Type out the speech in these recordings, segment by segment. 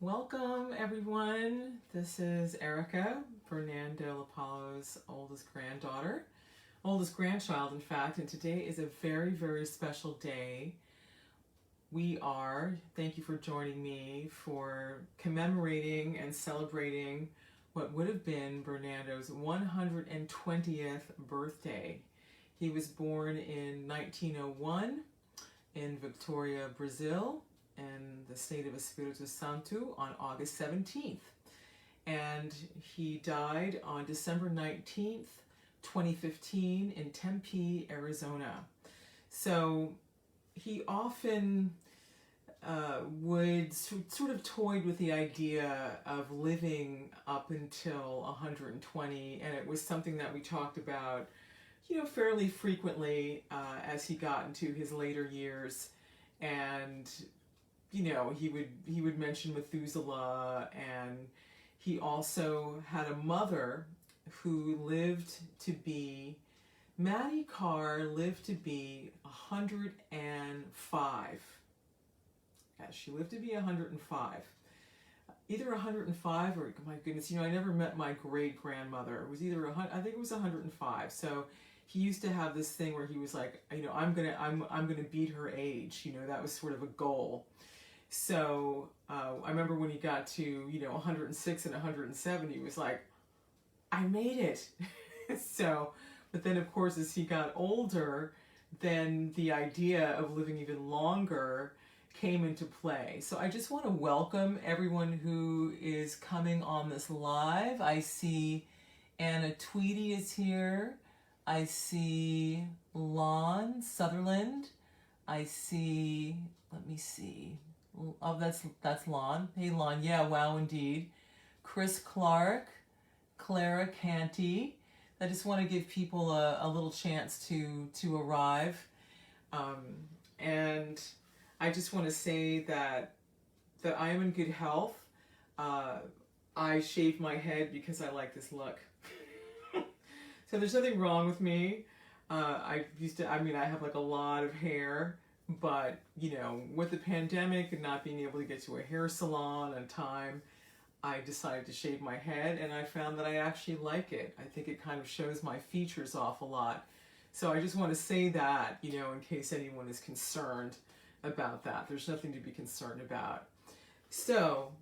Welcome, everyone. This is Erika, Bernando LaPallo's oldest grandchild, in fact, and today is a very, very special day. Thank you for joining me for commemorating and celebrating what would have been Bernando's 120th birthday. He was born in 1901 in Victoria, Brazil, in the state of Espírito Santo on August 17th. And he died on December 19th, 2015 in Tempe, Arizona. So he often would sort of toyed with the idea of living up until 120, and it was something that we talked about, fairly frequently as he got into his later years. And he would mention Methuselah, and he also had a mother who Maddie Carr lived to be 105. Yes, she lived to be 105. Either 105 or, my goodness, I never met my great-grandmother. It was either, I think it was 105. So he used to have this thing where he was like, I'm gonna beat her age. That was sort of a goal. So I remember when he got to 106 and 107, he was like, I made it. But then of course as he got older, then the idea of living even longer came into play. So I just want to welcome everyone who is coming on this live. I see Anna Tweedy is here. I see Lon Sutherland. I see, let me see. Oh, that's Lon. Hey, Lon. Yeah, wow, indeed. Chris Clark, Clara Canty. I just want to give people a little chance to arrive. And I just want to say that I am in good health. I shave my head because I like this look. So there's nothing wrong with me. I have like a lot of hair. But, with the pandemic and not being able to get to a hair salon on time, I decided to shave my head, and I found that I actually like it. I think it kind of shows my features off a lot. So I just want to say that, in case anyone is concerned about that. There's nothing to be concerned about. So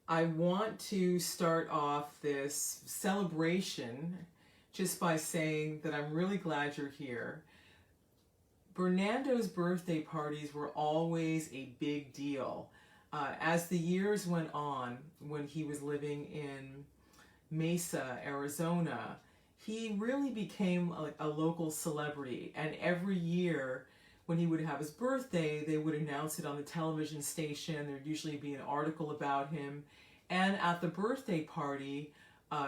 I want to start off this celebration just by saying that I'm really glad you're here. Bernando's birthday parties were always a big deal. As the years went on, when he was living in Mesa, Arizona, he really became a local celebrity. And every year, when he would have his birthday, they would announce it on the television station. There'd usually be an article about him. And at the birthday party,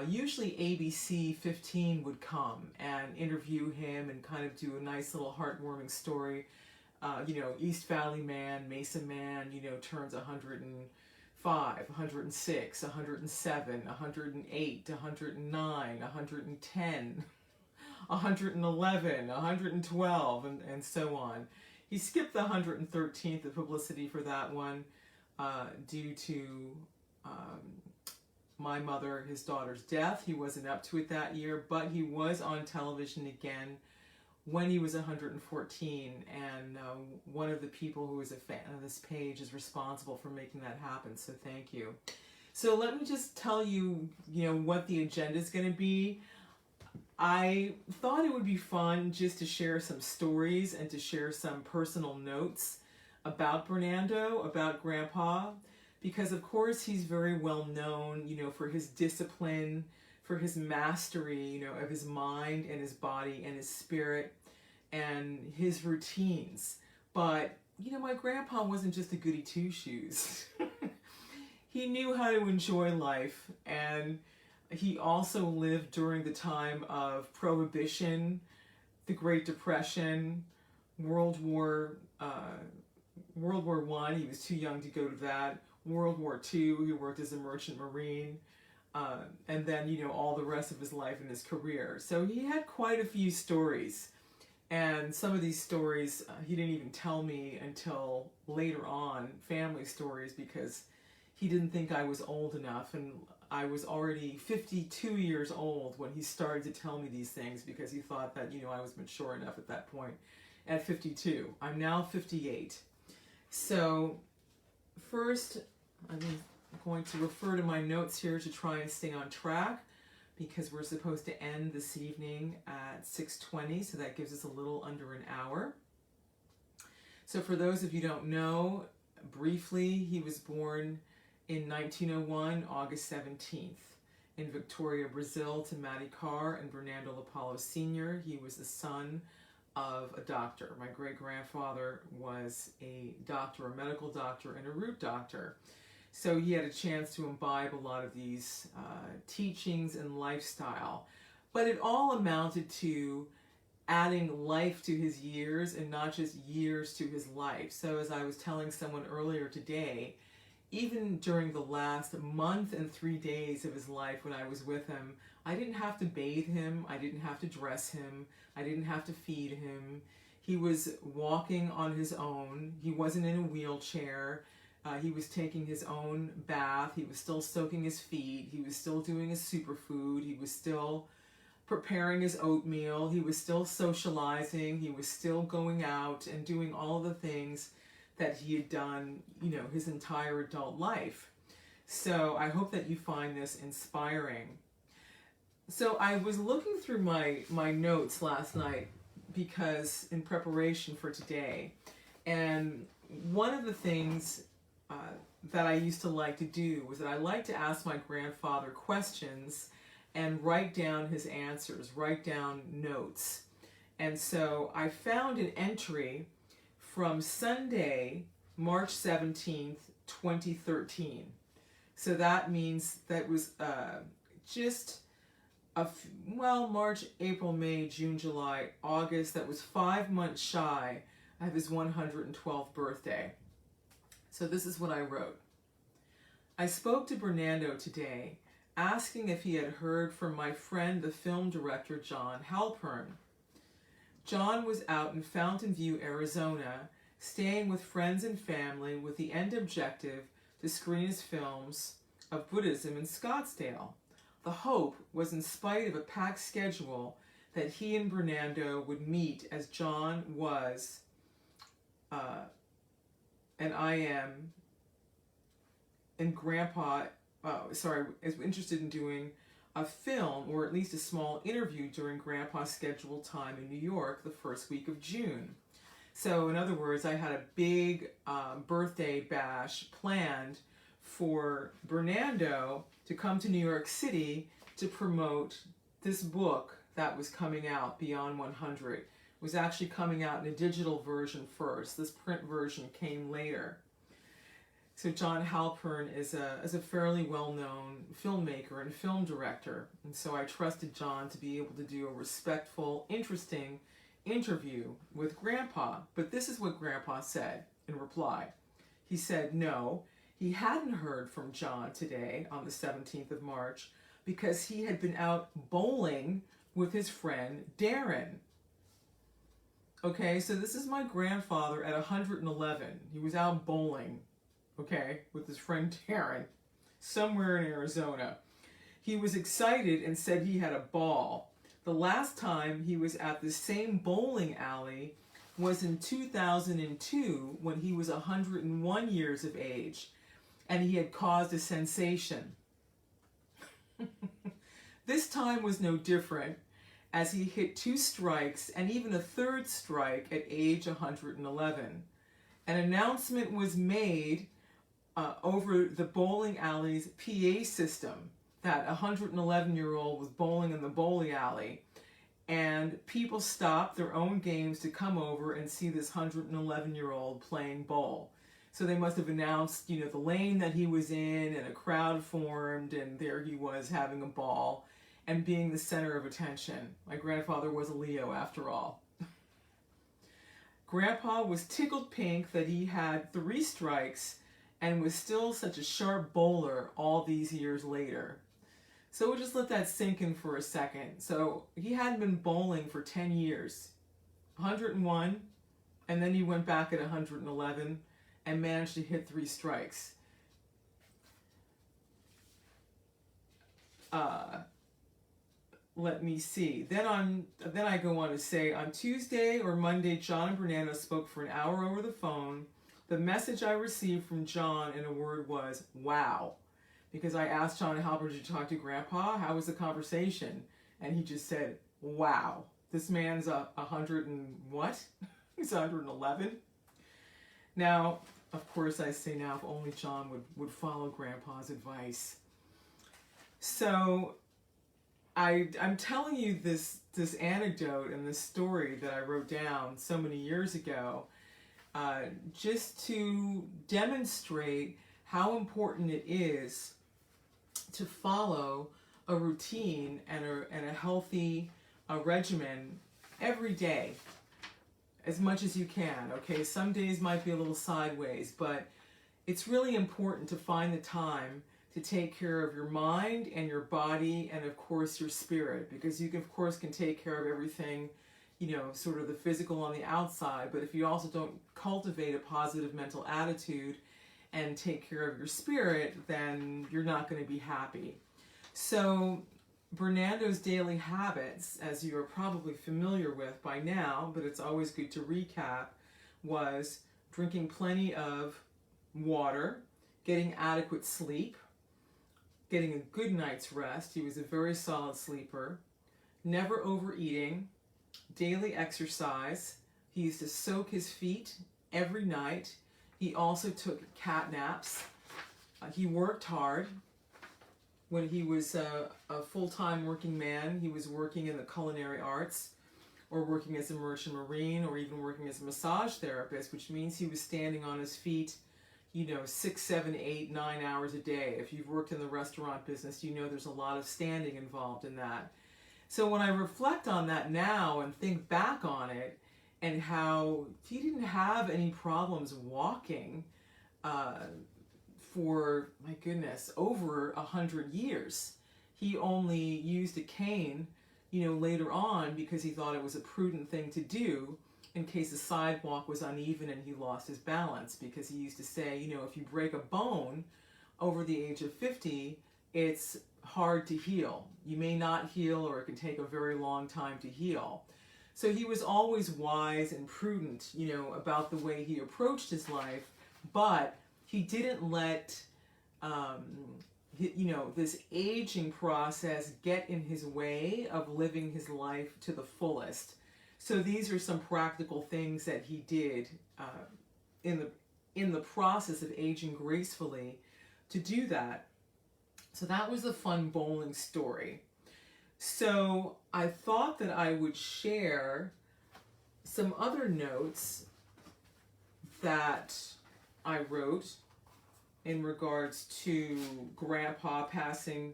usually ABC 15 would come and interview him and kind of do a nice little heartwarming story. East Valley man, Mesa man, turns 105, 106, 107, 108, 109, 110, 111, 112, and so on. He skipped the 113th, the publicity for that one, due to my mother, his daughter's death. He wasn't up to it that year, but he was on television again when he was 114, and one of the people who is a fan of this page is responsible for making that happen, so thank you. So let me just tell you, what the agenda is going to be. I thought it would be fun just to share some stories and to share some personal notes about Bernando, about Grandpa, because of course he's very well known, for his discipline, for his mastery, of his mind and his body and his spirit and his routines. But, my grandpa wasn't just a goody two-shoes. He knew how to enjoy life, and he also lived during the time of Prohibition, the Great Depression, World War I. He was too young to go to that. World War II, he worked as a merchant marine, and then, all the rest of his life and his career. So he had quite a few stories, and some of these stories he didn't even tell me until later on, family stories, because he didn't think I was old enough, and I was already 52 years old when he started to tell me these things, because he thought that, I was mature enough at that point at 52. I'm now 58. So first, I'm going to refer to my notes here to try and stay on track, because we're supposed to end this evening at 6:20, so that gives us a little under an hour. So for those of you who don't know, briefly, he was born in 1901, August 17th, in Victoria, Brazil, to Mattie Carr and Bernando LaPallo Sr. He was the son of a doctor. My great-grandfather was a doctor, a medical doctor, and a root doctor. So he had a chance to imbibe a lot of these teachings and lifestyle. But it all amounted to adding life to his years and not just years to his life. So as I was telling someone earlier today, even during the last month and 3 days of his life when I was with him, I didn't have to bathe him, I didn't have to dress him, I didn't have to feed him. He was walking on his own. He wasn't in a wheelchair. He was taking his own bath. He was still soaking his feet. He was still doing his superfood. He was still preparing his oatmeal. He was still socializing. He was still going out and doing all the things that he had done, his entire adult life. So I hope that you find this inspiring. So I was looking through my notes last night, because in preparation for today, and one of the things that I used to like to do was that I liked to ask my grandfather questions and write down his answers, write down notes. And so I found an entry from Sunday, March 17th, 2013. So that means that was just March, April, May, June, July, August. That was 5 months shy of his 112th birthday. So this is what I wrote. I spoke to Bernando today, asking if he had heard from my friend, the film director John Halpern. John was out in Fountain View, Arizona, staying with friends and family with the end objective to screen his films of Buddhism in Scottsdale. The hope was, in spite of a packed schedule, that he and Bernando would meet, as John was, and I am, and Grampa, is interested in doing a film, or at least a small interview, during Grandpa's scheduled time in New York the first week of June. So in other words, I had a big birthday bash planned for Bernando to come to New York City to promote this book that was coming out, Beyond 100. It was actually coming out in a digital version first. This print version came later. So John Halpern is a fairly well-known filmmaker and film director, and so I trusted John to be able to do a respectful, interesting interview with Grandpa. But this is what Grandpa said in reply. He said no, he hadn't heard from John today on the 17th of March because he had been out bowling with his friend Darren. Okay, so this is my grandfather at 111. He was out bowling, okay, with his friend Darren, somewhere in Arizona. He was excited and said he had a ball. The last time he was at the same bowling alley was in 2002, when he was 101 years of age, and he had caused a sensation. This time was no different, as he hit 2 strikes and even a 3rd strike at age 111. An announcement was made over the bowling alley's PA system that a 111-year-old was bowling in the bowling alley, and people stopped their own games to come over and see this 111-year-old playing bowl. So they must have announced, the lane that he was in, and a crowd formed, and there he was having a ball and being the center of attention. My grandfather was a Leo, after all. Grandpa was tickled pink that he had 3 strikes and was still such a sharp bowler all these years later. So we'll just let that sink in for a second. So he hadn't been bowling for 10 years. 101, and then he went back at 111 and managed to hit 3 strikes. let me see. Then I go on to say, on Tuesday or Monday, John and Bernando spoke for an hour over the phone. The message I received from John in a word was, wow. Because I asked John, how did you talk to Grandpa? How was the conversation? And he just said, wow. This man's 100 and what? He's 111. Now, of course, I say now, if only John would follow Grandpa's advice. So I'm telling you this anecdote and this story that I wrote down so many years ago, just to demonstrate how important it is to follow a routine and a healthy regimen every day, as much as you can. Okay, some days might be a little sideways, but it's really important to find the time to take care of your mind and your body and of course your spirit, because you can, of course, can take care of everything, sort of the physical on the outside, but if you also don't cultivate a positive mental attitude and take care of your spirit, then you're not going to be happy. So Bernando's daily habits, as you are probably familiar with by now, but it's always good to recap, was drinking plenty of water, getting adequate sleep, getting a good night's rest. He was a very solid sleeper, never overeating, daily exercise. He used to soak his feet every night. He also took cat naps. He worked hard. When he was a full-time working man, he was working in the culinary arts, or working as a merchant marine, or even working as a massage therapist, which means he was standing on his feet 6, 7, 8, 9 hours a day. If you've worked in the restaurant business, there's a lot of standing involved in that. So when I reflect on that now and think back on it, and how he didn't have any problems walking for, my goodness, over 100 years. He only used a cane, later on, because he thought it was a prudent thing to do in case the sidewalk was uneven and he lost his balance, because he used to say, if you break a bone over the age of 50, it's hard to heal. You may not heal, or it can take a very long time to heal. So he was always wise and prudent, about the way he approached his life, but he didn't let, this aging process get in his way of living his life to the fullest. So these are some practical things that he did in the process of aging gracefully to do that. So that was the fun bowling story. So I thought that I would share some other notes that I wrote in regards to Grandpa passing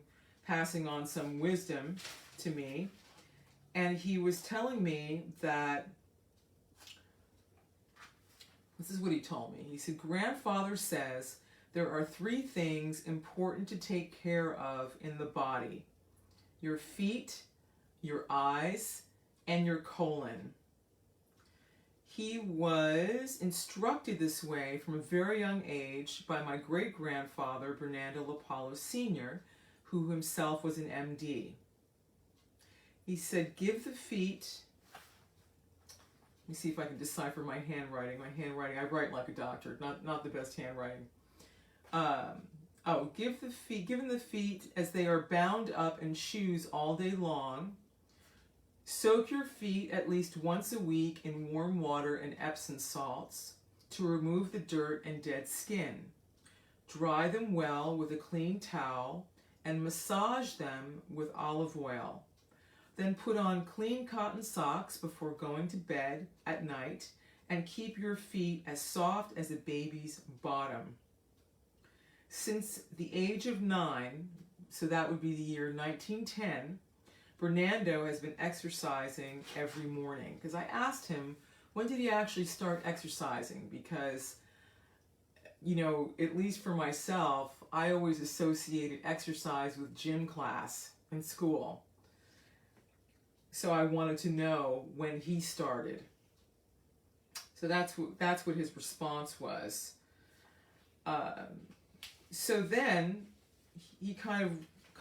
on some wisdom to me. And he was telling me that, this is what he told me. He said, Grandfather says there are 3 things important to take care of in the body: your feet, your eyes, and your colon. He was instructed this way from a very young age by my great-grandfather, Bernando LaPallo Sr., who himself was an MD. He said, give the feet, let me see if I can decipher my handwriting. I write like a doctor, not the best handwriting. Given the feet as they are bound up in shoes all day long. Soak your feet at least once a week in warm water and Epsom salts to remove the dirt and dead skin. Dry them well with a clean towel and massage them with olive oil. Then put on clean cotton socks before going to bed at night and keep your feet as soft as a baby's bottom. Since the age of 9, so that would be the year 1910, Bernando has been exercising every morning. Because I asked him, when did he actually start exercising? Because, at least for myself, I always associated exercise with gym class in school. So I wanted to know when he started. So that's what his response was. So then he kind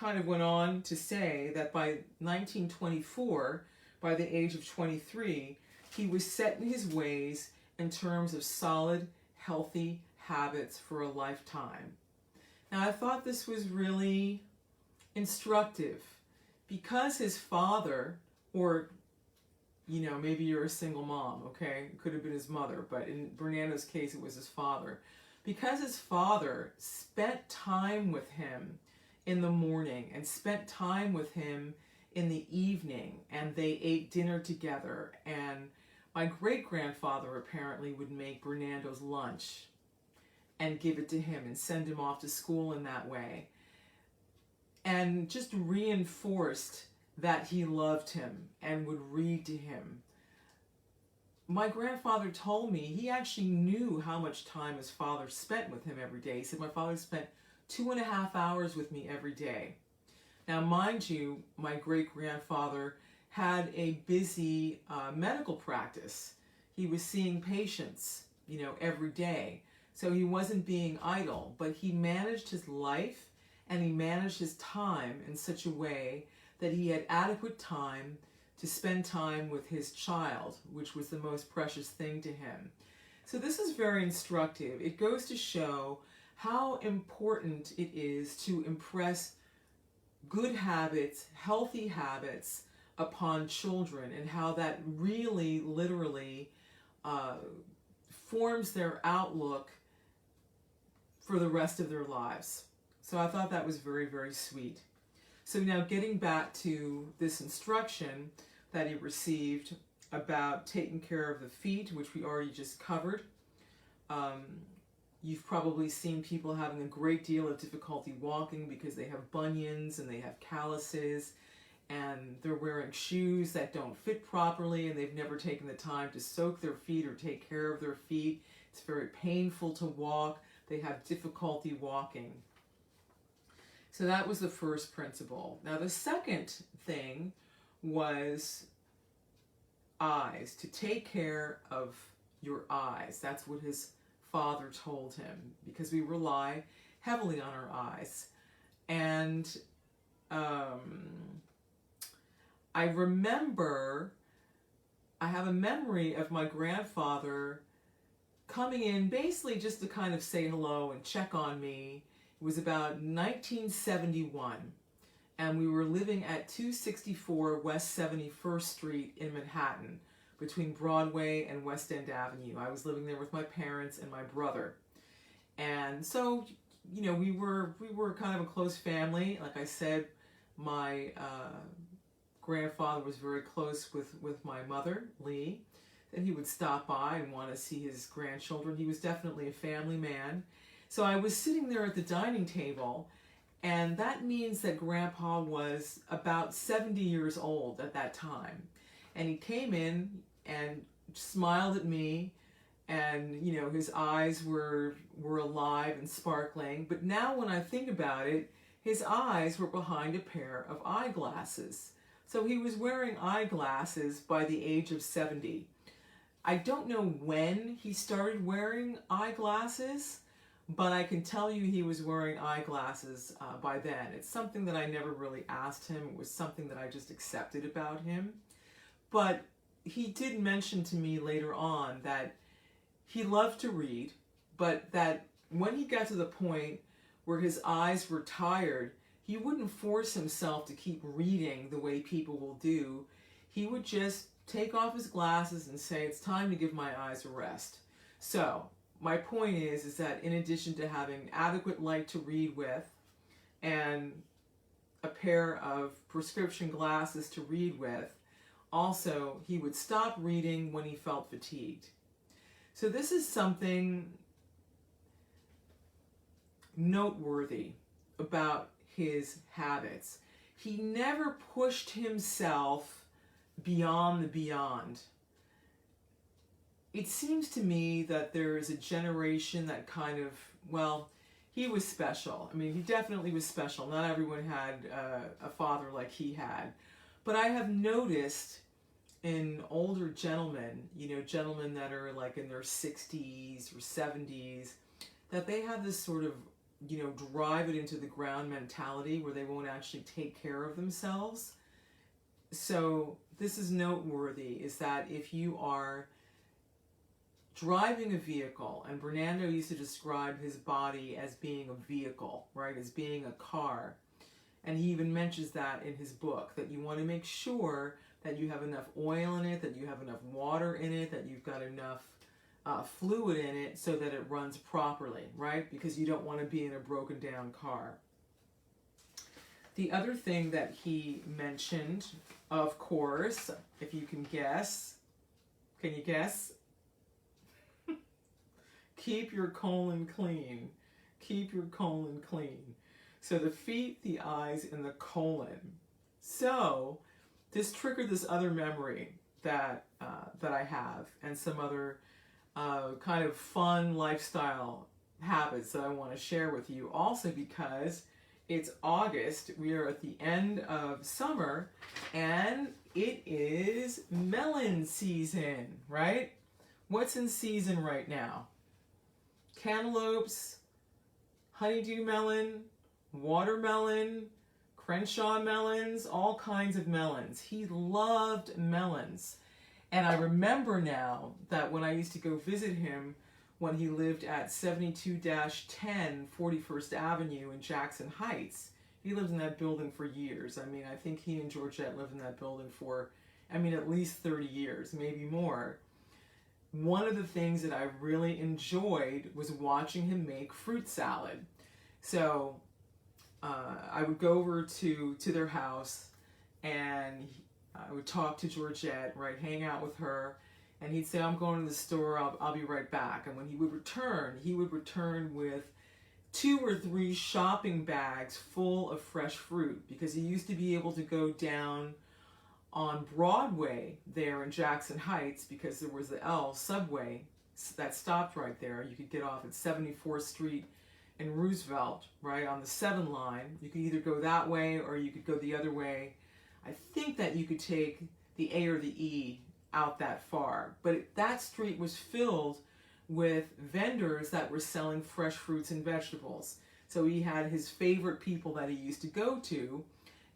kind of went on to say that by 1924, by the age of 23, he was set in his ways in terms of solid, healthy habits for a lifetime. Now, I thought this was really instructive because his father, or, you know, maybe you're a single mom, okay? It could have been his mother, but in Bernando's case, it was his father. Because his father spent time with him in the morning and spent time with him in the evening, and they ate dinner together, and my great-grandfather apparently would make Bernando's lunch and give it to him and send him off to school in that way, and just reinforced that he loved him and would read to him. My grandfather told me he actually knew how much time his father spent with him every day. He said, my father spent 2.5 hours with me every day. Now, mind you, my great-grandfather had a busy medical practice. He was seeing patients, you know, every day. So he wasn't being idle, but he managed his life and he managed his time in such a way that he had adequate time to spend time with his child, which was the most precious thing to him. So this is very instructive. It goes to show how important it is to impress good habits, healthy habits upon children, and how that really, literally forms their outlook for the rest of their lives. So I thought that was very, very sweet. So now getting back to this instruction that he received about taking care of the feet, which we already just covered. You've probably seen people having a great deal of difficulty walking because they have bunions and they have calluses and they're wearing shoes that don't fit properly and they've never taken the time to soak their feet or take care of their feet. It's very painful to walk. They have difficulty walking. So that was the first principle. Now the second thing was eyes, to take care of your eyes. That's what his father told him, because we rely heavily on our eyes. And I remember, I have a memory of my grandfather coming in basically just to kind of say hello and check on me. It was about 1971. And we were living at 264 West 71st Street in Manhattan, between Broadway and West End Avenue. I was living there with my parents and my brother. And so, you know, we were kind of a close family. Like I said, my grandfather was very close with my mother, Lee, and he would stop by and want to see his grandchildren. He was definitely a family man. So I was sitting there at the dining table, and that means that Grandpa was about 70 years old at that time. And he came in and smiled at me, and, you know, his eyes were alive and sparkling. But now when I think about it, his eyes were behind a pair of eyeglasses. So he was wearing eyeglasses by the age of 70. I don't know when he started wearing eyeglasses, but I can tell you he was wearing eyeglasses by then. It's something that I never really asked him. It was something that I just accepted about him. But he did mention to me later on that he loved to read, but that when he got to the point where his eyes were tired, he wouldn't force himself to keep reading the way people will do. He would just take off his glasses and say, it's time to give my eyes a rest. So my point is that in addition to having adequate light to read with and a pair of prescription glasses to read with, also he would stop reading when he felt fatigued. So this is something noteworthy about his habits. He never pushed himself beyond the beyond. It seems to me that there is a generation that kind of, well, he was special. I mean, he definitely was special. Not everyone had a father like he had. But I have noticed in older gentlemen, you know, gentlemen that are like in their 60s or 70s, that they have this sort of drive it into the ground mentality where they won't actually take care of themselves. So this is noteworthy, is that if you are driving a vehicle, and Bernando used to describe his body as being a vehicle, right, as being a car, and he even mentions that in his book, that you want to make sure that you have enough oil in it, that you have enough water in it, that you've got enough fluid in it so that it runs properly, right? Because you don't want to be in a broken down car. The other thing that he mentioned, of course, if you can guess, can you guess? Keep your colon clean. Keep your colon clean. So the feet, the eyes, and the colon. So this triggered this other memory that I have, and some other kind of fun lifestyle habits that I want to share with you. Also because it's August, we are at the end of summer, and it is melon season, right? What's in season right now? Cantaloupes, honeydew melon, watermelon, Crenshaw melons, all kinds of melons. He loved melons. And I remember now that when I used to go visit him when he lived at 72-10 41st Avenue in Jackson Heights, he lived in that building for years. I mean, I think he and Georgette lived in that building for, at least 30 years, maybe more. One of the things that I really enjoyed was watching him make fruit salad. So I would go over to their house, and I would talk to Georgette, right, hang out with her, and he'd say, I'm going to the store, I'll be right back. And when he would return with 2 or 3 shopping bags full of fresh fruit, because he used to be able to go down on Broadway there in Jackson Heights, because there was the L subway that stopped right there. You could get off at 74th Street in Roosevelt, right, on the 7 line. You could either go that way or you could go the other way. I think that you could take the A or the E out that far. But that street was filled with vendors that were selling fresh fruits and vegetables. So he had his favorite people that he used to go to,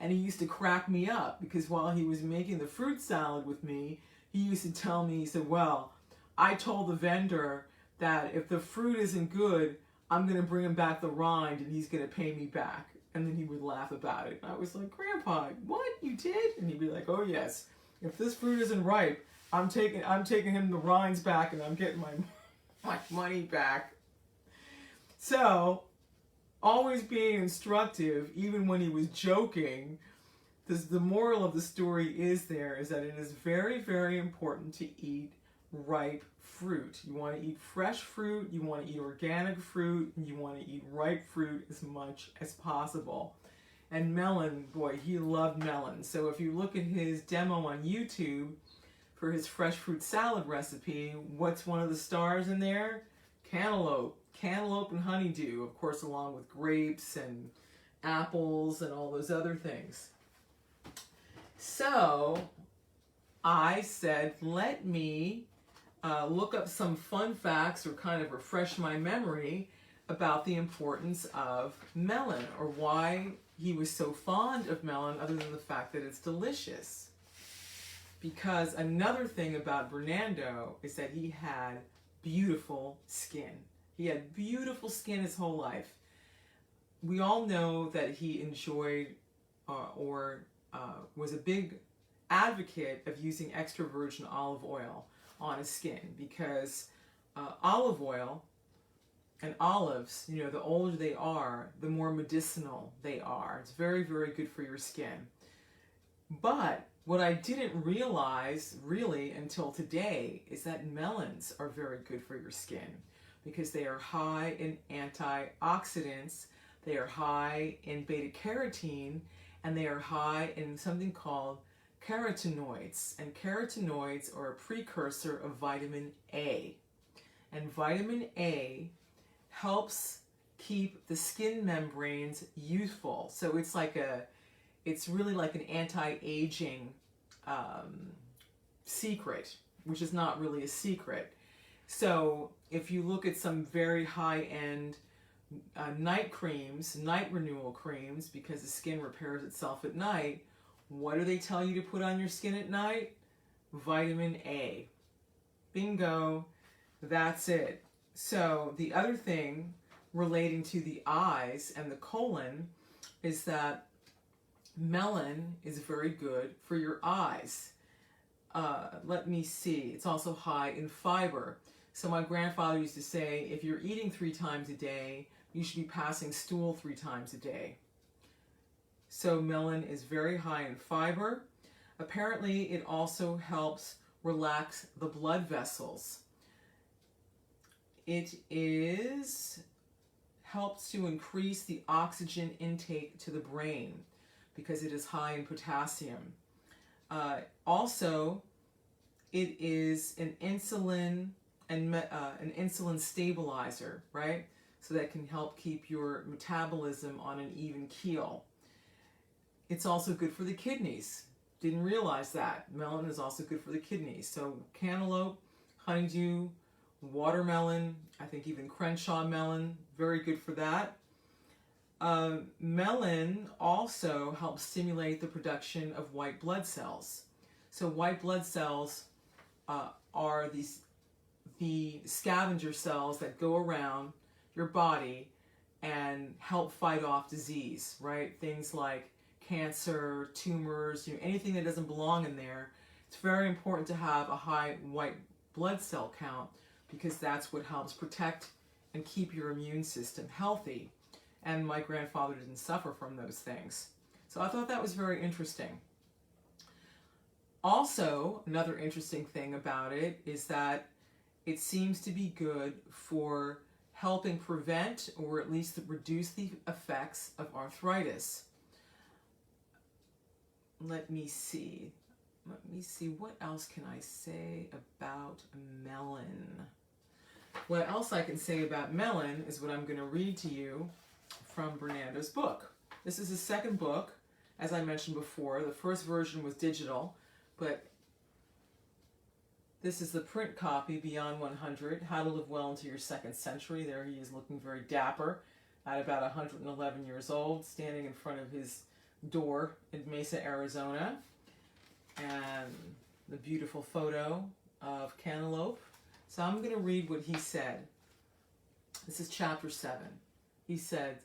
and he used to crack me up, because while he was making the fruit salad with me, he used to tell me, he said, well, I told the vendor that if the fruit isn't good, I'm going to bring him back the rind and he's going to pay me back. And then he would laugh about it. And I was like, Grandpa, what, you did? And he'd be like, oh yes, if this fruit isn't ripe, I'm taking him the rinds back, and I'm getting my money back. So, always being instructive, even when he was joking, the moral of the story is that it is very, very important to eat ripe fruit. You want to eat fresh fruit, you want to eat organic fruit, and you want to eat ripe fruit as much as possible. And melon, boy, he loved melon. So if you look at his demo on YouTube for his fresh fruit salad recipe, what's one of the stars in there? Cantaloupe and honeydew, of course, along with grapes and apples and all those other things. So I said, let me look up some fun facts, or kind of refresh my memory about the importance of melon, or why he was so fond of melon, other than the fact that it's delicious. Because another thing about Bernando is that he had beautiful skin. He had beautiful skin his whole life. We all know that he enjoyed was a big advocate of using extra virgin olive oil on his skin, because olive oil and olives, the older they are, the more medicinal they are. It's very, very good for your skin. But what I didn't realize really until today is that melons are very good for your skin, because they are high in antioxidants, they are high in beta-carotene, and they are high in something called carotenoids. And carotenoids are a precursor of vitamin A. And vitamin A helps keep the skin membranes youthful. So it's really like an anti-aging secret, which is not really a secret. So if you look at some very high-end night creams, night renewal creams, because the skin repairs itself at night. What do they tell you to put on your skin at night? Vitamin A. Bingo. That's it. So the other thing relating to the eyes and the colon is that melon is very good for your eyes. Let me see. It's also high in fiber. So my grandfather used to say, if you're eating 3 times a day, you should be passing stool 3 times a day. So melon is very high in fiber. Apparently, it also helps relax the blood vessels. It helps to increase the oxygen intake to the brain because it is high in potassium. Also, it is an insulin stabilizer, right? So that can help keep your metabolism on an even keel. It's also good for the kidneys. Didn't realize that. Melon is also good for the kidneys. So cantaloupe, honeydew, watermelon, I think even Crenshaw melon, very good for that. Melon also helps stimulate the production of white blood cells. So white blood cells are the scavenger cells that go around your body and help fight off disease, right? Things like cancer, tumors, anything that doesn't belong in there. It's very important to have a high white blood cell count because that's what helps protect and keep your immune system healthy. And my grandfather didn't suffer from those things. So I thought that was very interesting. Also, another interesting thing about it is that it seems to be good for helping prevent or at least reduce the effects of arthritis. Let me see. What else can I say about melon? What else I can say about melon is what I'm going to read to you from Bernando's book. This is his second book. As I mentioned before, the first version was digital, but this is the print copy, Beyond 100, How to Live Well into Your Second Century. There he is looking very dapper at about 111 years old, standing in front of his door in Mesa, Arizona. And the beautiful photo of cantaloupe. So I'm going to read what he said. This is chapter 7. He said,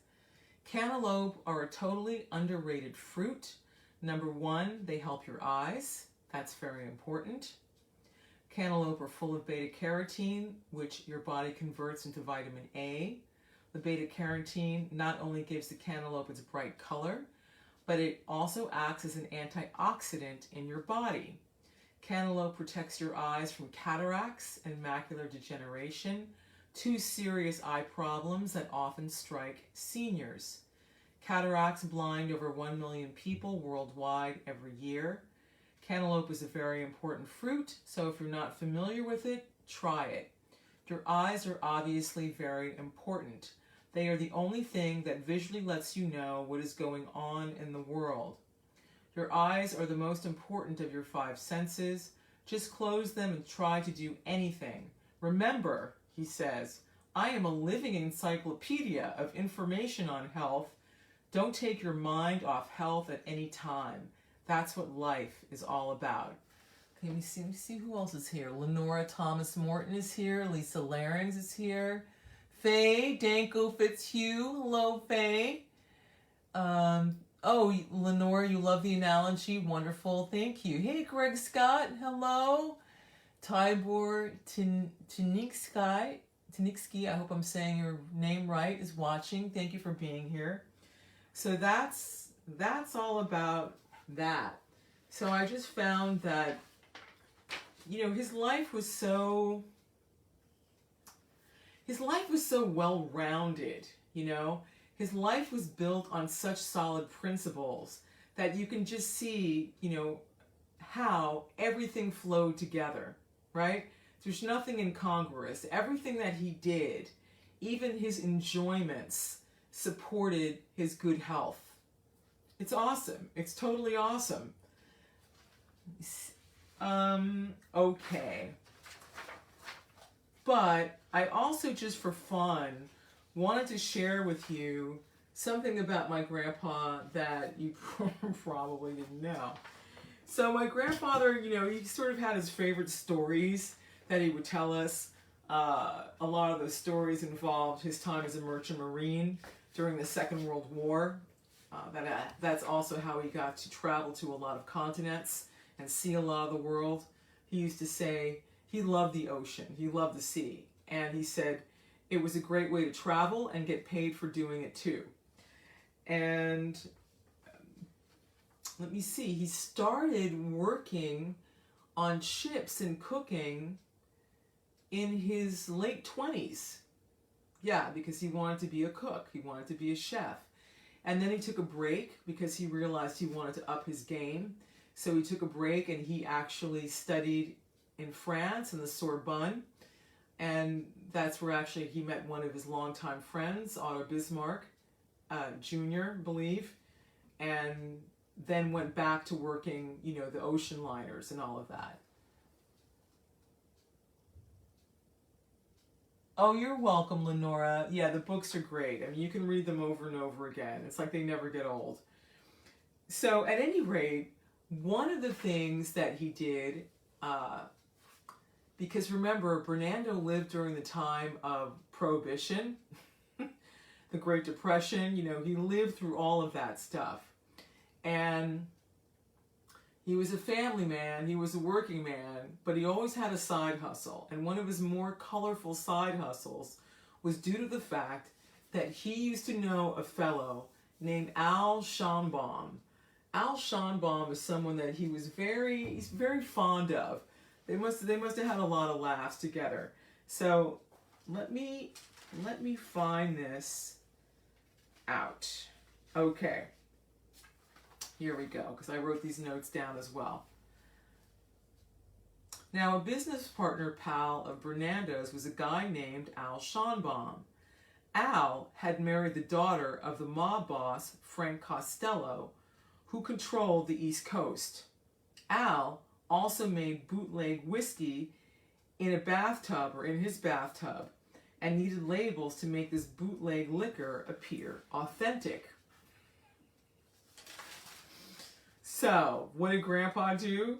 cantaloupe are a totally underrated fruit. Number 1, they help your eyes. That's very important. Cantaloupe are full of beta-carotene, which your body converts into vitamin A. The beta-carotene not only gives the cantaloupe its bright color, but it also acts as an antioxidant in your body. Cantaloupe protects your eyes from cataracts and macular degeneration, 2 serious eye problems that often strike seniors. Cataracts blind over 1 million people worldwide every year. Cantaloupe is a very important fruit, so if you're not familiar with it, try it. Your eyes are obviously very important. They are the only thing that visually lets you know what is going on in the world. Your eyes are the most important of your 5 senses. Just close them and try to do anything. Remember, he says, I am a living encyclopedia of information on health. Don't take your mind off health at any time. That's what life is all about. Okay, let me see who else is here. Lenora Thomas Morton is here. Lisa Larings is here. Faye Danko Fitzhugh. Hello, Faye. Oh, Lenore, you love the analogy. Wonderful. Thank you. Hey, Greg Scott. Hello. Tybor Taniksky, I hope I'm saying your name right, is watching. Thank you for being here. So that's all about that. So I just found that, his life was so well-rounded, His life was built on such solid principles that you can just see, how everything flowed together, right? There's nothing incongruous. Everything that he did, even his enjoyments, supported his good health. It's awesome. It's totally awesome. Okay. But I also, just for fun, wanted to share with you something about my grandpa that you probably didn't know. So my grandfather, he sort of had his favorite stories that he would tell us. A lot of those stories involved his time as a merchant marine during the Second World War. That's also how he got to travel to a lot of continents and see a lot of the world. He used to say he loved the ocean, he loved the sea, and he said it was a great way to travel and get paid for doing it too. And let me see, he started working on ships and cooking in his late 20s. Yeah, because he wanted to be a cook, he wanted to be a chef. And then he took a break because he realized he wanted to up his game. So he took a break and he actually studied in France in the Sorbonne. And that's where actually he met one of his longtime friends, Otto Bismarck Jr., I believe. And then went back to working, the ocean liners and all of that. Oh, you're welcome, Lenora. Yeah, the books are great. I mean, you can read them over and over again. It's like they never get old. So, at any rate, one of the things that he did, because remember, Bernando lived during the time of Prohibition, the Great Depression, he lived through all of that stuff. And he was a family man, he was a working man, but he always had a side hustle. And one of his more colorful side hustles was due to the fact that he used to know a fellow named Al Schonbaum. Al Schonbaum is someone that he's very fond of. They must have had a lot of laughs together. So let me find this out. Okay. Here we go, because I wrote these notes down as well. Now, a business partner pal of Bernando's was a guy named Al Schonbaum. Al had married the daughter of the mob boss, Frank Costello, who controlled the East Coast. Al also made bootleg whiskey in his bathtub, and needed labels to make this bootleg liquor appear authentic. So, what did Grandpa do?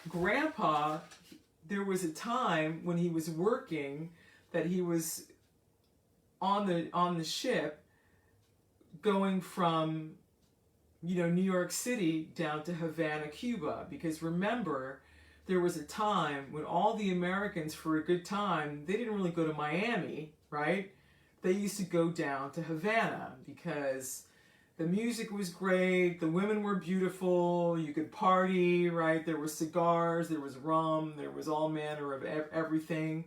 Grandpa, there was a time when he was working that he was on the ship going from, New York City down to Havana, Cuba. Because remember, there was a time when all the Americans, for a good time, they didn't really go to Miami, right? They used to go down to Havana because the music was great, the women were beautiful, you could party, right? There were cigars, there was rum, there was all manner of everything,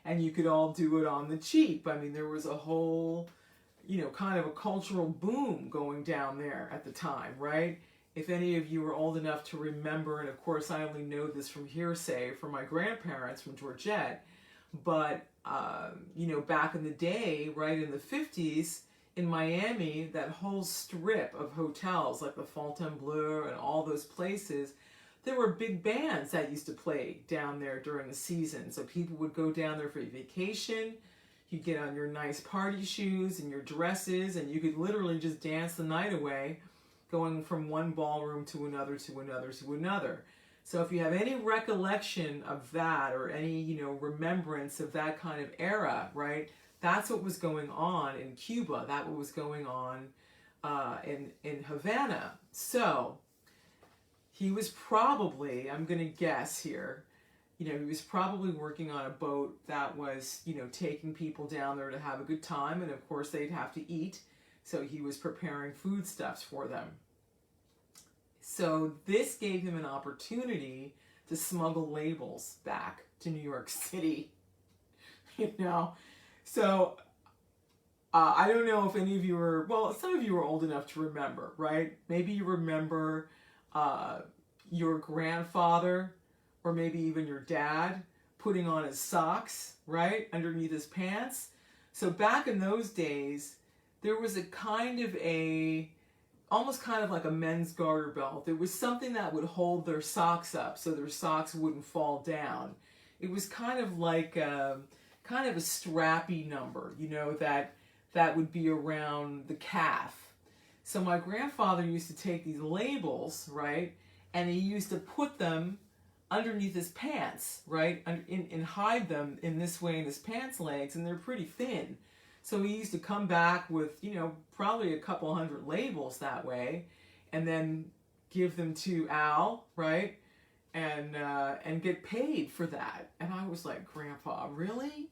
and you could all do it on the cheap. I mean, there was a whole, kind of a cultural boom going down there at the time, right? If any of you are old enough to remember, and of course I only know this from hearsay from my grandparents, from Georgette, but, back in the day, right, in the 50s, in Miami, that whole strip of hotels like the Fontainebleau and all those places, there were big bands that used to play down there during the season. So people would go down there for vacation. You'd get on your nice party shoes and your dresses, and you could literally just dance the night away, going from one ballroom to another, to another, to another. So if you have any recollection of that, or any, remembrance of that kind of era, right? That's what was going on in Cuba. That what was going on in Havana. So he was probably, I'm going to guess here, he was probably working on a boat that was, taking people down there to have a good time. And of course they'd have to eat. So he was preparing foodstuffs for them. So this gave him an opportunity to smuggle labels back to New York City. So, I don't know if any of you are, well, some of you are old enough to remember, right? Maybe you remember your grandfather, or maybe even your dad, putting on his socks, right, underneath his pants. So back in those days, there was almost kind of like a men's garter belt. It was something that would hold their socks up so their socks wouldn't fall down. It was kind of like kind of a strappy number, that would be around the calf. So my grandfather used to take these labels, right, and he used to put them underneath his pants, right, and hide them in this way in his pants legs, and they're pretty thin. So he used to come back with, you know, probably a couple hundred labels that way, and then give them to Al, right, and get paid for that. And I was like, Grandpa, really?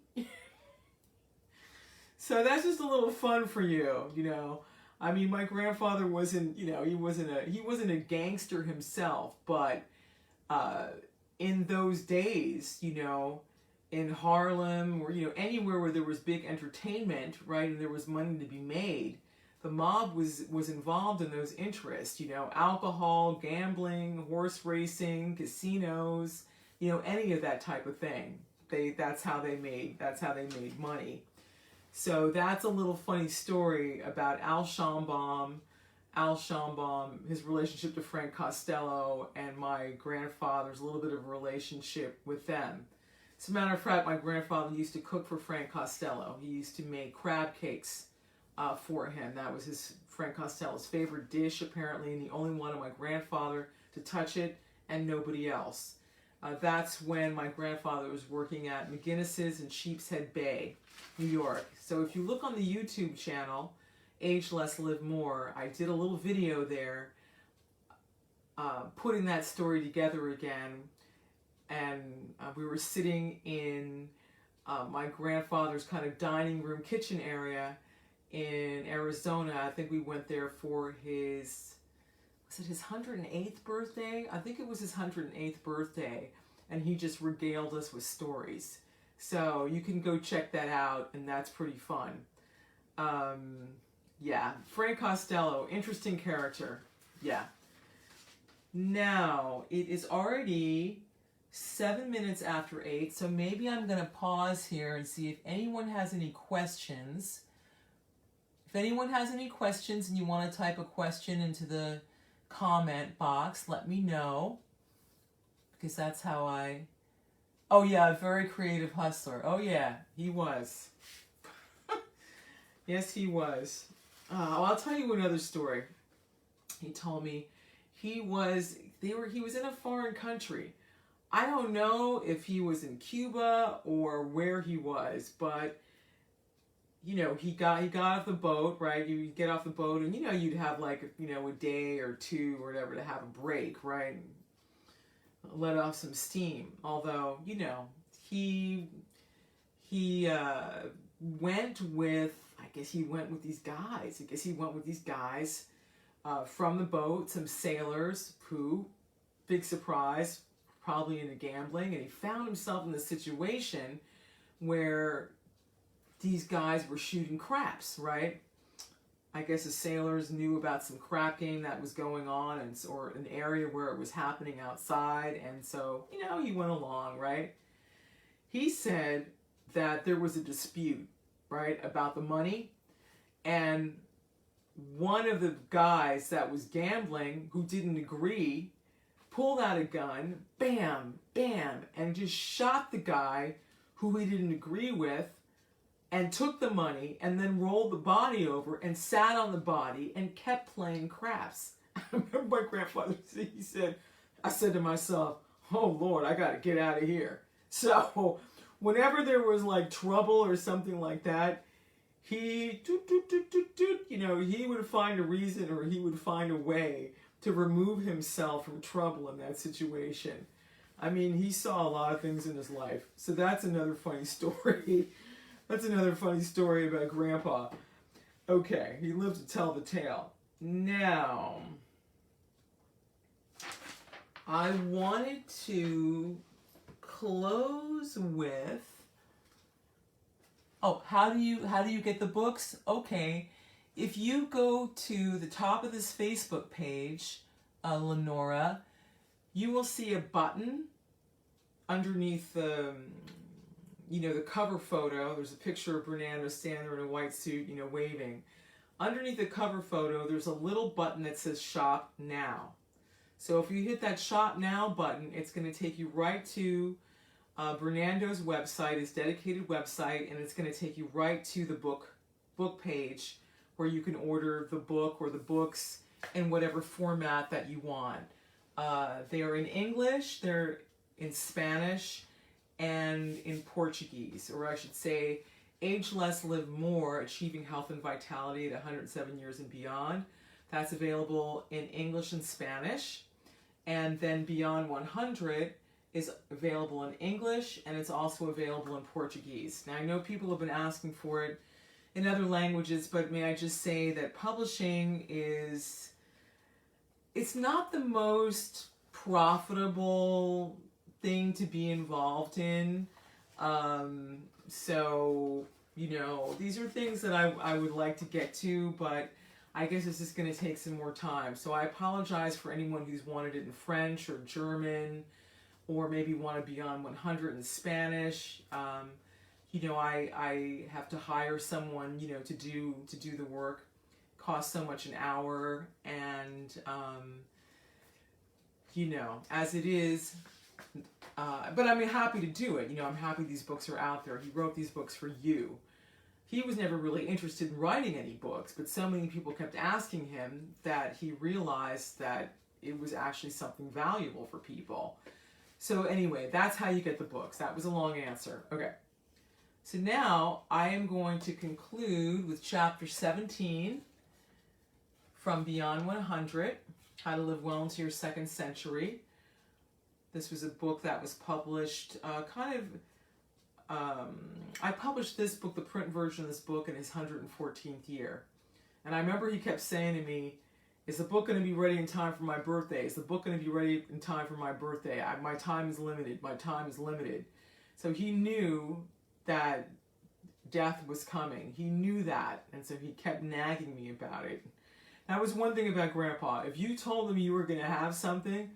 So that's just a little fun for you, you know. I mean, my grandfather wasn't, you know, he wasn't a gangster himself, but in those days, you know, in Harlem or, you know, anywhere where there was big entertainment, right, and there was money to be made, the mob was involved in those interests, you know, alcohol, gambling, horse racing, casinos, you know, any of that type of thing. That's how they made money. So that's a little funny story about Al Schombaum, his relationship to Frank Costello, and my grandfather's a little bit of a relationship with them. As a matter of fact, my grandfather used to cook for Frank Costello. He used to make crab cakes for him. That was Frank Costello's favorite dish, apparently, and the only one of my grandfather to touch it, and nobody else. That's when my grandfather was working at McGinnis's in Sheepshead Bay, New York. So if you look on the YouTube channel, Age Less, Live More, I did a little video there putting that story together again. And we were sitting in my grandfather's kind of dining room kitchen area in Arizona. I think we went there for his 108th birthday? I think it was his 108th birthday, and he just regaled us with stories. So you can go check that out, and that's pretty fun. Yeah, Frank Costello, interesting character. Yeah. Now, it is already 7 minutes after 8, so maybe I'm going to pause here and see if anyone has any questions. If anyone has any questions and you want to type a question into the comment box, let me know, because that's how I... Oh yeah, a very creative hustler. Oh yeah, he was. Yes, he was. I'll tell you another story. He told me he was in a foreign country. I don't know if he was in Cuba or where he was, but you know, he got off the boat, right? You get off the boat, and you know, you'd have like, you know, a day or two or whatever to have a break, right? Let off some steam. Although, you know, he went with, I guess he went with these guys. From the boat, some sailors who, big surprise, probably into gambling, and he found himself in the situation where these guys were shooting craps, right? I guess the sailors knew about some crap game that was going on, or an area where it was happening outside, and so, you know, he went along, right? He said that there was a dispute, right, about the money, and one of the guys that was gambling, who didn't agree, pulled out a gun, bam, bam, and just shot the guy who he didn't agree with, and took the money, and then rolled the body over and sat on the body and kept playing craps. I remember my grandfather, he said, I said to myself, oh Lord, I got to get out of here. So whenever there was like trouble or something like that, he, you know, he would find a reason, or he would find a way to remove himself from trouble in that situation. I mean, he saw a lot of things in his life. So that's another funny story. That's another funny story about Grandpa. Okay, he lived to tell the tale. Now, I wanted to close with, how do you get the books? Okay, if you go to the top of this Facebook page, Lenora, you will see a button underneath the, you know, the cover photo. There's a picture of Bernando standing there in a white suit, you know, waving. Underneath the cover photo, there's a little button that says Shop Now. So if you hit that Shop Now button, it's going to take you right to Bernando's website, his dedicated website, and it's going to take you right to the book book page where you can order the book or the books in whatever format that you want. They are in English, they're in Spanish, and in Portuguese, or I should say, Age Less, Live More, Achieving Health and Vitality at 107 Years and Beyond. That's available in English and Spanish. And then Beyond 100 is available in English, and it's also available in Portuguese. Now, I know people have been asking for it in other languages, but may I just say that publishing is, it's not the most profitable thing to be involved in. So, you know, these are things that I would like to get to, but I guess it's just going to take some more time. So I apologize for anyone who's wanted it in French or German, or maybe want to Beyond 100 in Spanish. You know, I have to hire someone, you know, to do the work. Costs so much an hour, and you know, as it is. But I'm happy to do it. You know, I'm happy these books are out there. He wrote these books for you. He was never really interested in writing any books, but so many people kept asking him that he realized that it was actually something valuable for people. So anyway, that's how you get the books. That was a long answer. Okay. So now I am going to conclude with chapter 17 from Beyond 100, How to Live Well into Your Second Century. This was a book that was published I published this book, the print version of this book, in his 114th year. And I remember he kept saying to me, is the book going to be ready in time for my birthday? Is the book going to be ready in time for my birthday? My time is limited. My time is limited. So he knew that death was coming. He knew that. And so he kept nagging me about it. That was one thing about Grandpa. If you told him you were going to have something,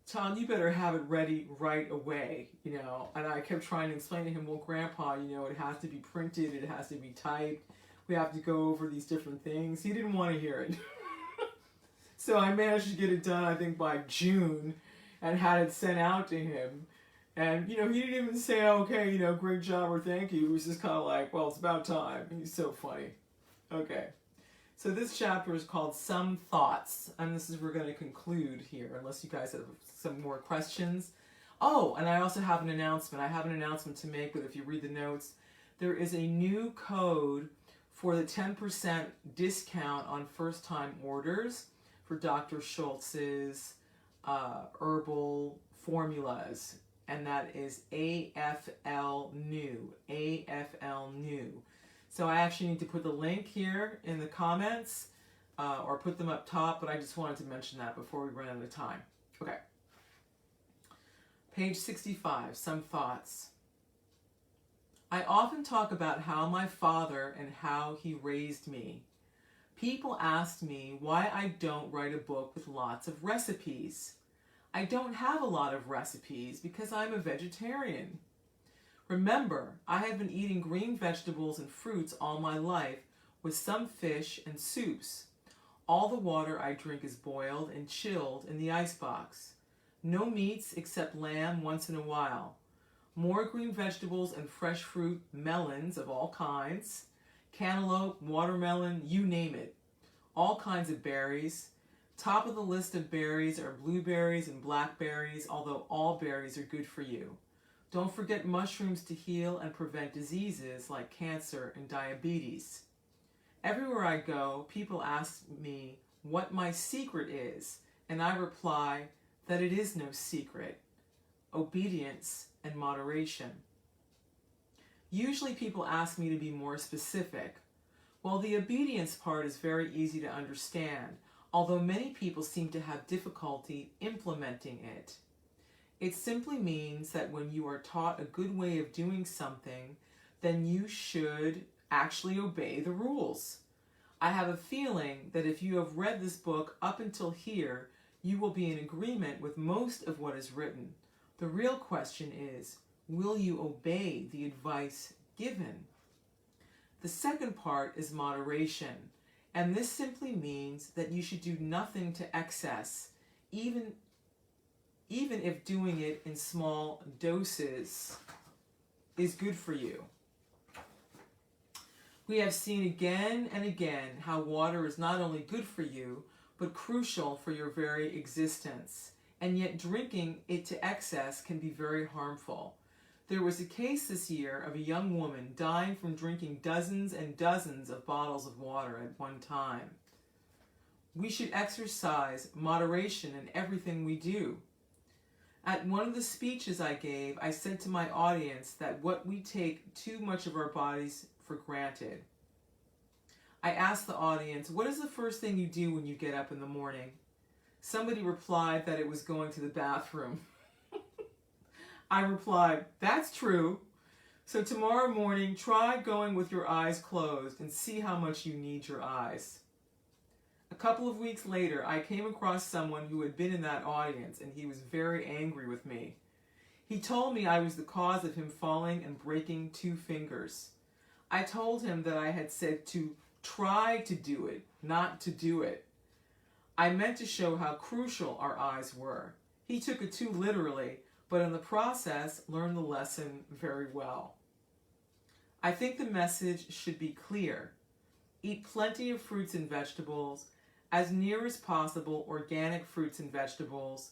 Tom, you better have it ready right away, you know. And I kept trying to explain to him, well, Grandpa, you know, it has to be printed, it has to be typed, we have to go over these different things. He didn't want to hear it. So I managed to get it done, I think, by June, and had it sent out to him. And, you know, he didn't even say, okay, you know, great job or thank you. It was just kind of like, well, it's about time. He's so funny. Okay. So this chapter is called Some Thoughts, and this is where we're going to conclude here, unless you guys have some more questions. Oh, and I also have an announcement. I have an announcement to make, but if you read the notes, there is a new code for the 10% discount on first-time orders for Dr. Schultz's herbal formulas, and that is AFL New, AFL New. So I actually need to put the link here in the comments, or put them up top, but I just wanted to mention that before we run out of time. Okay. Page 65, Some Thoughts. I often talk about how my father and how he raised me. People ask me why I don't write a book with lots of recipes. I don't have a lot of recipes because I'm a vegetarian. Remember, I have been eating green vegetables and fruits all my life, with some fish and soups. All the water I drink is boiled and chilled in the icebox. No meats except lamb once in a while. More green vegetables and fresh fruit, melons of all kinds, cantaloupe, watermelon, you name it. All kinds of berries. Top of the list of berries are blueberries and blackberries, although all berries are good for you. Don't forget mushrooms to heal and prevent diseases like cancer and diabetes. Everywhere I go, people ask me what my secret is, and I reply that it is no secret. Obedience and moderation. Usually people ask me to be more specific. Well, the obedience part is very easy to understand, although many people seem to have difficulty implementing it. It simply means that when you are taught a good way of doing something, then you should actually obey the rules. I have a feeling that if you have read this book up until here, you will be in agreement with most of what is written. The real question is, will you obey the advice given? The second part is moderation, and this simply means that you should do nothing to excess, even if doing it in small doses is good for you. We have seen again and again how water is not only good for you, but crucial for your very existence, and yet drinking it to excess can be very harmful. There was a case this year of a young woman dying from drinking dozens and dozens of bottles of water at one time. We should exercise moderation in everything we do. At one of the speeches I gave, I said to my audience that we take too much of our bodies for granted. I asked the audience, what is the first thing you do when you get up in the morning? Somebody replied that it was going to the bathroom. I replied, that's true. So tomorrow morning, try going with your eyes closed and see how much you need your eyes. A couple of weeks later, I came across someone who had been in that audience, and he was very angry with me. He told me I was the cause of him falling and breaking 2 fingers. I told him that I had said to try to do it, not to do it. I meant to show how crucial our eyes were. He took it too literally, but in the process learned the lesson very well. I think the message should be clear. Eat plenty of fruits and vegetables, as near as possible organic fruits and vegetables.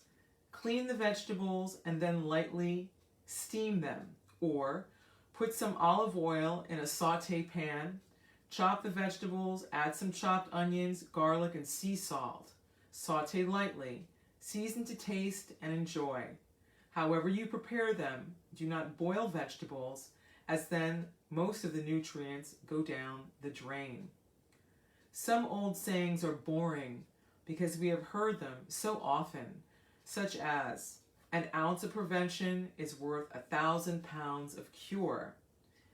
Clean the vegetables and then lightly steam them, or put some olive oil in a saute pan. Chop the vegetables, add some chopped onions, garlic, and sea salt. Saute lightly, season to taste, and enjoy. However you prepare them, do not boil vegetables, as then most of the nutrients go down the drain. Some old sayings are boring because we have heard them so often, such as, an ounce of prevention is worth 1,000 pounds of cure.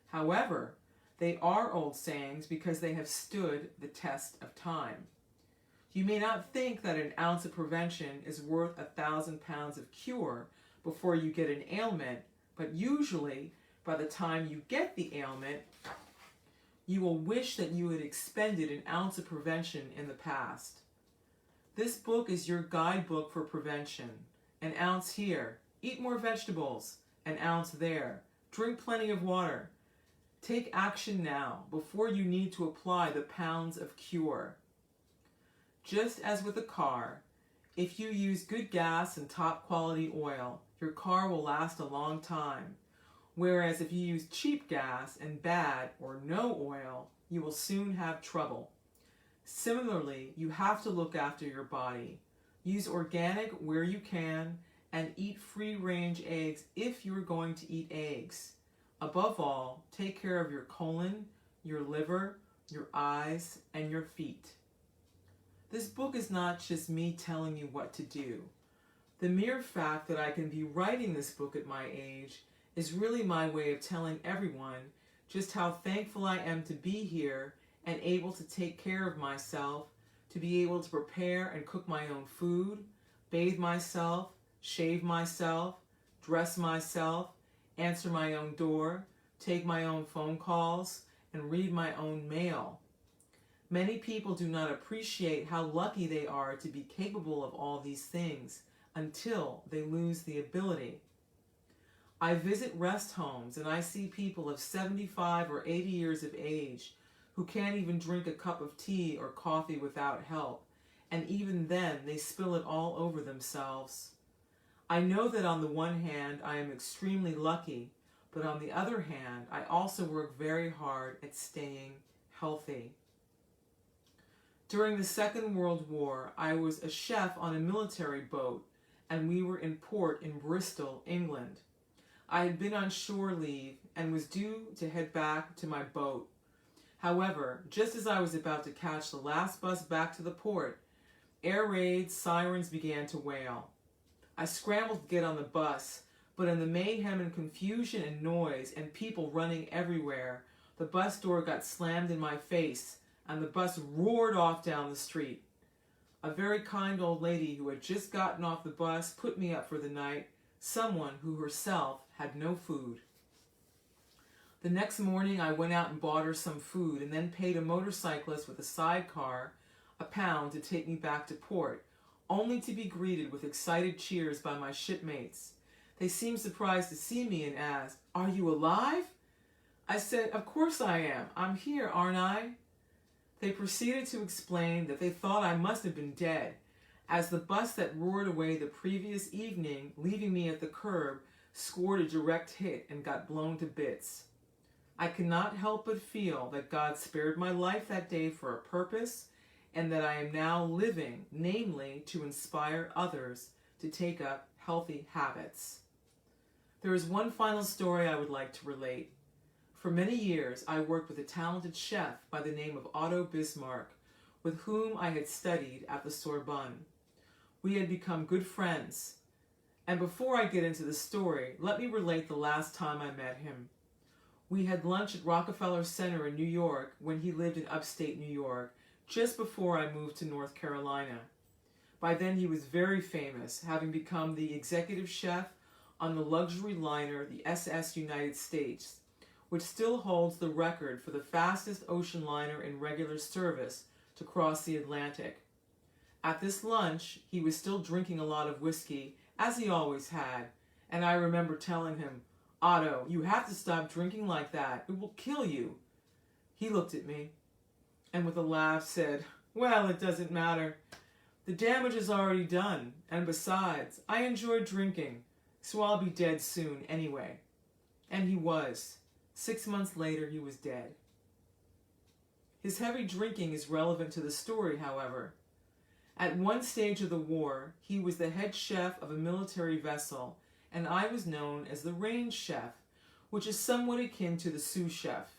However, they are old sayings because they have stood the test of time. You may not think that an ounce of prevention is worth 1,000 pounds of cure before you get an ailment, but usually, by the time you get the ailment, you will wish that you had expended an ounce of prevention in the past. This book is your guidebook for prevention. An ounce here. Eat more vegetables. An ounce there. Drink plenty of water. Take action now, before you need to apply the pounds of cure. Just as with a car, if you use good gas and top quality oil, your car will last a long time. Whereas if you use cheap gas and bad or no oil, you will soon have trouble. Similarly, you have to look after your body. Use organic where you can and eat free-range eggs if you are going to eat eggs. Above all, take care of your colon, your liver, your eyes, and your feet. This book is not just me telling you what to do. The mere fact that I can be writing this book at my age is really my way of telling everyone just how thankful I am to be here and able to take care of myself, to be able to prepare and cook my own food, bathe myself, shave myself, dress myself, answer my own door, take my own phone calls, and read my own mail. Many people do not appreciate how lucky they are to be capable of all these things until they lose the ability. I visit rest homes and I see people of 75 or 80 years of age who can't even drink a cup of tea or coffee without help, and even then they spill it all over themselves. I know that on the one hand I am extremely lucky, but on the other hand I also work very hard at staying healthy. During the Second World War, I was a chef on a military boat, and we were in port in Bristol, England. I had been on shore leave and was due to head back to my boat. However, just as I was about to catch the last bus back to the port, air raid sirens began to wail. I scrambled to get on the bus, but in the mayhem and confusion and noise and people running everywhere, the bus door got slammed in my face and the bus roared off down the street. A very kind old lady who had just gotten off the bus put me up for the night, someone who herself had no food. The next morning I went out and bought her some food and then paid a motorcyclist with a sidecar £1 to take me back to port, only to be greeted with excited cheers by my shipmates. They seemed surprised to see me and asked, "Are you alive?" I said, "Of course I am. I'm here, aren't I?" They proceeded to explain that they thought I must have been dead, as the bus that roared away the previous evening, leaving me at the curb, scored a direct hit and got blown to bits. I cannot help but feel that God spared my life that day for a purpose, and that I am now living, namely, to inspire others to take up healthy habits. There is one final story I would like to relate. For many years, I worked with a talented chef by the name of Otto Bismarck, with whom I had studied at the Sorbonne. We had become good friends. And before I get into the story, let me relate the last time I met him. We had lunch at Rockefeller Center in New York when he lived in upstate New York, just before I moved to North Carolina. By then he was very famous, having become the executive chef on the luxury liner, the SS United States, which still holds the record for the fastest ocean liner in regular service to cross the Atlantic. At this lunch, he was still drinking a lot of whiskey, as he always had, and I remember telling him, "Otto, you have to stop drinking like that. It will kill you." He looked at me and with a laugh said, "Well, it doesn't matter. The damage is already done, and besides, I enjoy drinking, so I'll be dead soon anyway." And he was. 6 months later, he was dead. His heavy drinking is relevant to the story, however. At one stage of the war, he was the head chef of a military vessel, and I was known as the range chef, which is somewhat akin to the sous chef.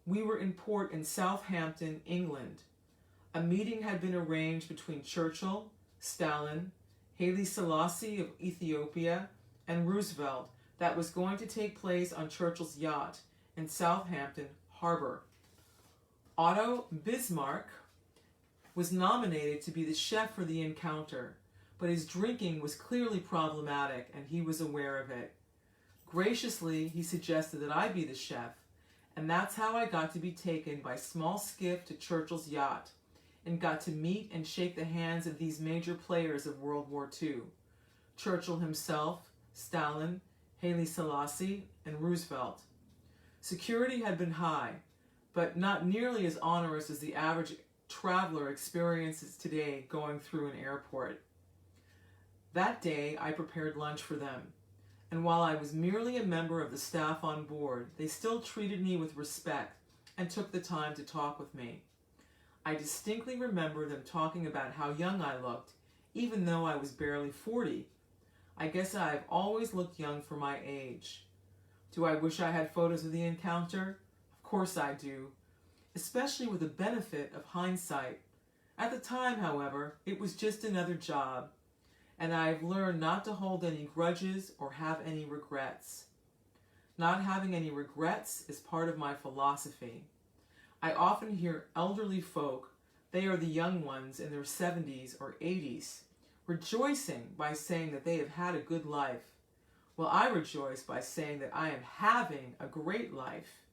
We were in port in Southampton, England. A meeting had been arranged between Churchill, Stalin, Haile Selassie of Ethiopia, and Roosevelt that was going to take place on Churchill's yacht in Southampton Harbor. Otto Bismarck was nominated to be the chef for the encounter, but his drinking was clearly problematic and he was aware of it. Graciously, he suggested that I be the chef, and that's how I got to be taken by small skiff to Churchill's yacht and got to meet and shake the hands of these major players of World War II. Churchill himself, Stalin, Haile Selassie, and Roosevelt. Security had been high, but not nearly as onerous as the average traveler experiences today going through an airport. That day, I prepared lunch for them, and while I was merely a member of the staff on board, they still treated me with respect and took the time to talk with me. I distinctly remember them talking about how young I looked, even though I was barely 40. I guess I have always looked young for my age. Do I wish I had photos of the encounter? Of course I do, especially with the benefit of hindsight. At the time, however, it was just another job, and I have learned not to hold any grudges or have any regrets. Not having any regrets is part of my philosophy. I often hear elderly folk, they are the young ones in their 70s or 80s, rejoicing by saying that they have had a good life. Well, I rejoice by saying that I am having a great life.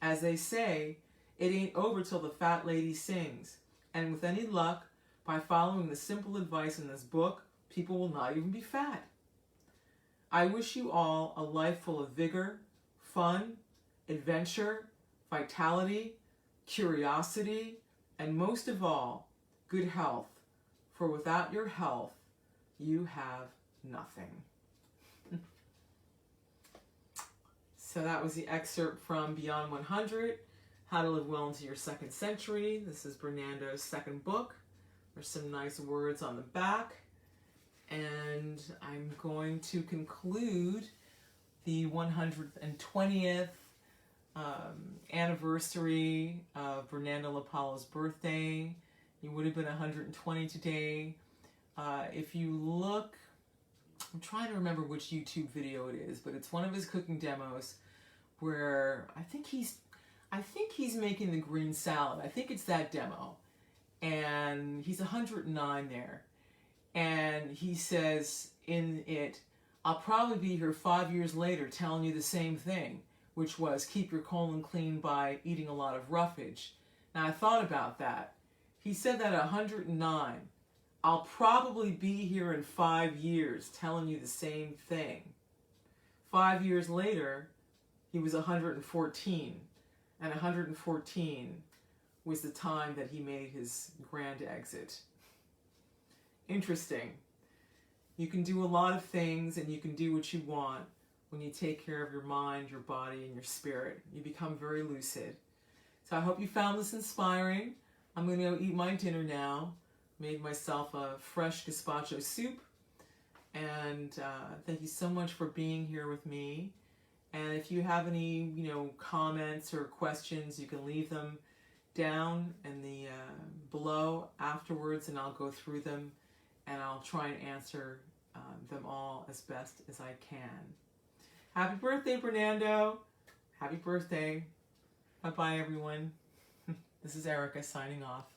As they say, it ain't over till the fat lady sings, and with any luck, by following the simple advice in this book, people will not even be fat. I wish you all a life full of vigor, fun, adventure, vitality, curiosity, and most of all, good health. For without your health, you have nothing. So that was the excerpt from Beyond 100, How to Live Well into Your Second Century. This is Bernando's second book. There's some nice words on the back. And I'm going to conclude the 120th anniversary of Bernando LaPallo's birthday. He would have been 120 today. If you look, I'm trying to remember which YouTube video it is, but it's one of his cooking demos where I think he's making the green salad. I think it's that demo. And he's 109 there. And he says in it, "I'll probably be here 5 years later telling you the same thing, which was keep your colon clean by eating a lot of roughage." Now I thought about that. He said that at 109. I'll probably be here in 5 years telling you the same thing. 5 years later, he was 114, and 114 was the time that he made his grand exit. Interesting. You can do a lot of things, and you can do what you want when you take care of your mind, your body, and your spirit. You become very lucid. So I hope you found this inspiring. I'm going to go eat my dinner now. Made myself a fresh gazpacho soup. And thank you so much for being here with me. And if you have any, comments or questions, you can leave them down in the below afterwards, and I'll go through them, and I'll try and answer them all as best as I can. Happy birthday, Bernando! Happy birthday! Bye bye, everyone. This is Erika signing off.